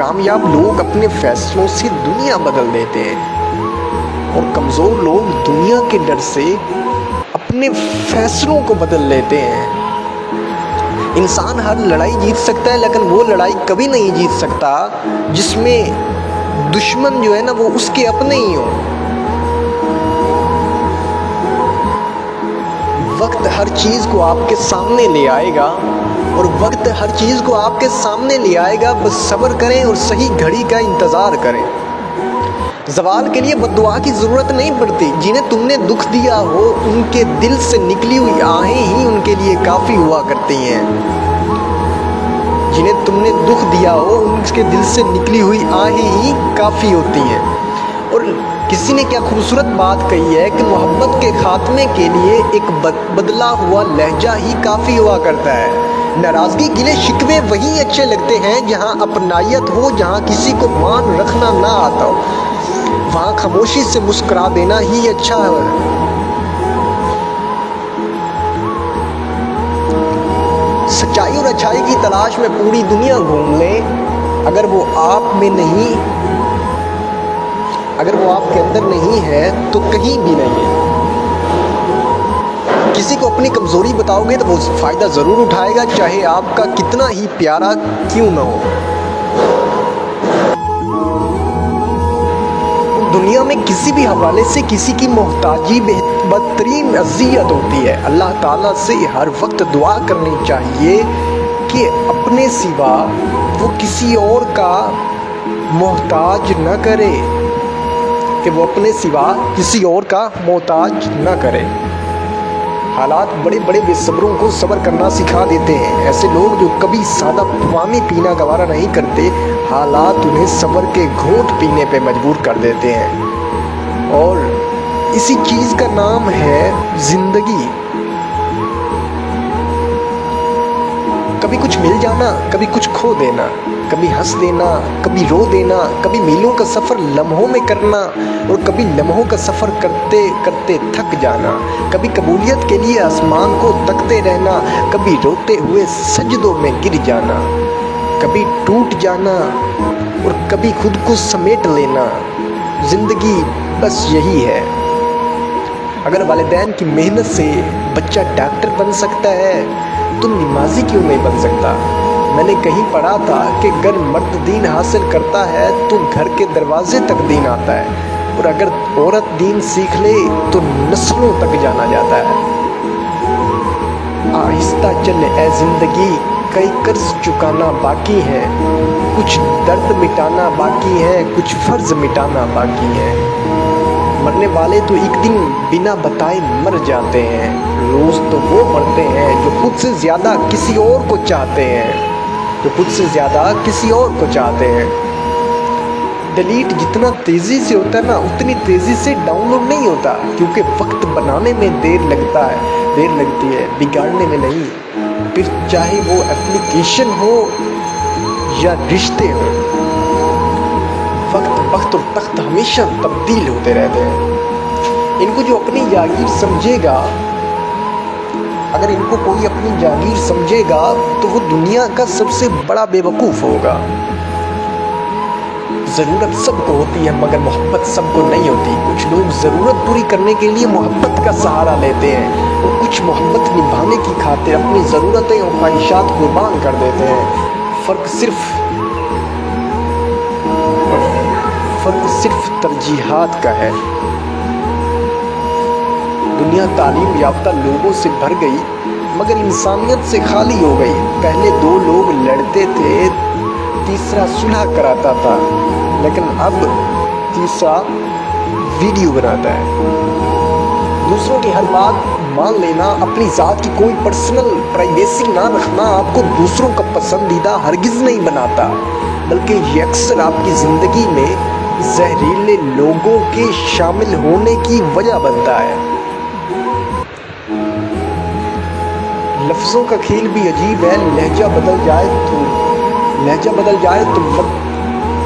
कामयाब लोग अपने फैसलों से दुनिया बदल देते हैं और कमज़ोर लोग दुनिया के डर से अपने फैसलों को बदल लेते हैं। इंसान हर लड़ाई जीत सकता है, लेकिन वो लड़ाई कभी नहीं जीत सकता जिसमें दुश्मन जो है ना वो उसके अपने ही हो। वक्त हर चीज़ को आपके सामने ले आएगा और वक्त हर चीज़ को आपके सामने ले आएगा, बस सब्र करें और सही घड़ी का इंतज़ार करें। ज़वाल के लिए बद्दुआ की ज़रूरत नहीं पड़ती। जिन्हें तुमने दुख दिया हो उनके दिल से निकली हुई आहें ही उनके लिए काफ़ी हुआ करती हैं। जिन्हें तुमने दुख दिया हो उनके दिल से निकली हुई आहें ही काफ़ी होती हैं। और किसी ने क्या खूबसूरत बात कही है कि मोहब्बत के खात्मे के लिए एक बदला हुआ लहजा ही काफ़ी हुआ करता है। नाराज़गी गिले शिकवे वही अच्छे लगते हैं जहाँ अपनायत हो, जहाँ किसी को मान रखना ना आता हो। वहाँ खामोशी से मुस्कुरा देना ही अच्छा है। सच्चाई और अच्छाई की तलाश में पूरी दुनिया घूम लें, अगर वो आप में नहीं, अगर वो आपके अंदर नहीं है तो कहीं भी नहीं है। किसी को अपनी कमज़ोरी बताओगे तो वो फ़ायदा ज़रूर उठाएगा, चाहे आपका कितना ही प्यारा क्यों ना हो। दुनिया में किसी भी हवाले से किसी की मोहताजी बदतरीन अज़ियत होती है। अल्लाह ताला से हर वक्त दुआ करनी चाहिए कि अपने सिवा वो किसी और का मोहताज न करे, कि वो अपने सिवा किसी और का मोहताज न करे। हालात बड़े बड़े बेसब्रों को सब्र करना सिखा देते हैं। ऐसे लोग जो कभी सादा पानी पीना गवारा नहीं करते, हालात उन्हें सब्र के घूंट पीने पे मजबूर कर देते हैं। और इसी चीज़ का नाम है ज़िंदगी। कभी कुछ मिल जाना, कभी कुछ खो देना, कभी हंस देना, कभी रो देना, कभी मीलों का सफ़र लम्हों में करना और कभी लम्हों का सफ़र करते करते थक जाना, कभी कबूलियत के लिए आसमान को तकते रहना, कभी रोते हुए सजदों में गिर जाना, कभी टूट जाना और कभी खुद को समेट लेना। ज़िंदगी बस यही है। अगर वालिदैन की मेहनत से बच्चा डॉक्टर बन सकता है तो नमाजी क्यों नहीं बन सकता। मैंने कहीं पढ़ा था कि अगर मर्द दीन हासिल करता है तो घर के दरवाजे तक दीन आता है, और अगर औरत दीन सीख ले तो नस्लों तक जाना जाता है। आहिस्ता चल ए ज़िंदगी, कई कर्ज चुकाना बाकी है, कुछ दर्द मिटाना बाकी है, कुछ फ़र्ज मिटाना बाकी है। मरने वाले तो एक दिन बिना बताए मर जाते हैं। रोज़ तो वो मरते हैं जो खुद से ज़्यादा किसी और को चाहते हैं, जो खुद से ज़्यादा किसी और को चाहते हैं। डिलीट जितना तेज़ी से होता है ना, उतनी तेज़ी से डाउनलोड नहीं होता, क्योंकि वक्त बनाने में देर लगती है, बिगाड़ने में नहीं। फिर चाहे वो एप्लीकेशन हो या रिश्ते हो, वक्त और तख्त हमेशा तब्दील होते रहते हैं। इनको जो अपनी जागीर समझेगा, अगर इनको कोई अपनी जागीर समझेगा तो वो दुनिया का सबसे बड़ा बेवकूफ़ होगा। ज़रूरत सबको होती है मगर मोहब्बत सबको नहीं होती। कुछ लोग ज़रूरत पूरी करने के लिए मोहब्बत का सहारा लेते हैं और कुछ मोहब्बत निभाने की खातिर अपनी ज़रूरतें और ख्वाहिशात कुर्बान कर देते हैं। फ़र्क सिर्फ तरजीहात का है। दुनिया तालीम याफ्ता लोगों से भर गई मगर इंसानियत से खाली हो गई। पहले दो लोग लड़ते थे, तीसरा सुलह कराता था, लेकिन अब तीसरा वीडियो बनाता है। दूसरों की हर बात मान लेना, अपनी ज़ात की कोई पर्सनल प्राइवेसी ना रखना आपको दूसरों का पसंदीदा हरगिज़ नहीं बनाता, बल्कि ये अक्सर आपकी ज़िंदगी में जहरीले लोगों के शामिल होने की वजह बनता है। लफ्ज़ों का खेल भी अजीब है। लहजा बदल जाए तो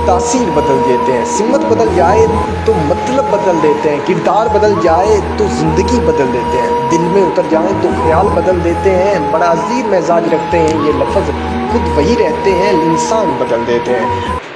तासीर बदल देते हैं, सिमत बदल जाए तो मतलब बदल देते हैं, किरदार बदल जाए तो ज़िंदगी बदल देते हैं, दिल में उतर जाए तो ख्याल बदल देते हैं। बड़ा अजीब मिजाज रखते हैं ये लफ्ज़, खुद वही रहते हैं, इंसान बदल देते हैं।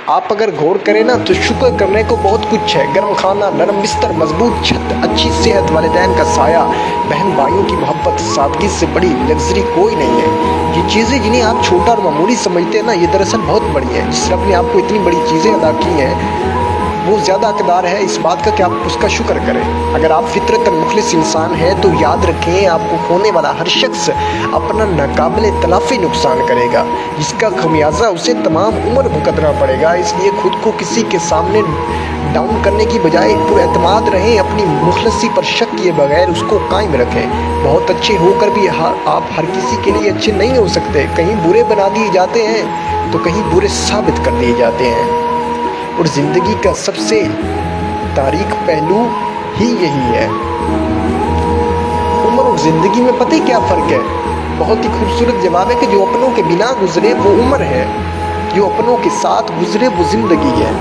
आप अगर गौर करें ना तो शुक्र करने को बहुत कुछ है। गर्म खाना, नरम बिस्तर, मजबूत छत, अच्छी सेहत, वालिदैन का साया, बहन भाइयों की मोहब्बत, सादगी से बड़ी लग्जरी कोई नहीं है। ये चीज़ें जिन्हें आप छोटा और मामूली समझते हैं ना, ये दरअसल बहुत बड़ी है। जिस रब ने आपको इतनी बड़ी चीज़ें अदा की हैं वो ज़्यादा हकदार है इस बात का कि आप उसका शुक्र करें। अगर आप फितरतन मुखलिस इंसान हैं तो याद रखें, आपको खोने वाला हर शख्स अपना नाकाबिले तलाफ़ी नुकसान करेगा, जिसका खमियाजा उसे तमाम उम्र भुगतना पड़ेगा। इसलिए खुद को किसी के सामने डाउन करने की बजाय पुरएतमाद रहें, अपनी मुखलसी पर शक किए बगैर उसको कायम रखें। बहुत अच्छे होकर भी आप हर किसी के लिए अच्छे नहीं हो सकते। कहीं बुरे बना दिए जाते हैं तो कहीं बुरे साबित कर दिए जाते हैं। और ज़िंदगी का सबसे तारीख पहलू ही यही है। उम्र और ज़िंदगी में पता है क्या फ़र्क है? बहुत ही खूबसूरत जवाब है कि जो अपनों के बिना गुजरे वो उम्र है, जो अपनों के साथ गुजरे वो ज़िंदगी है।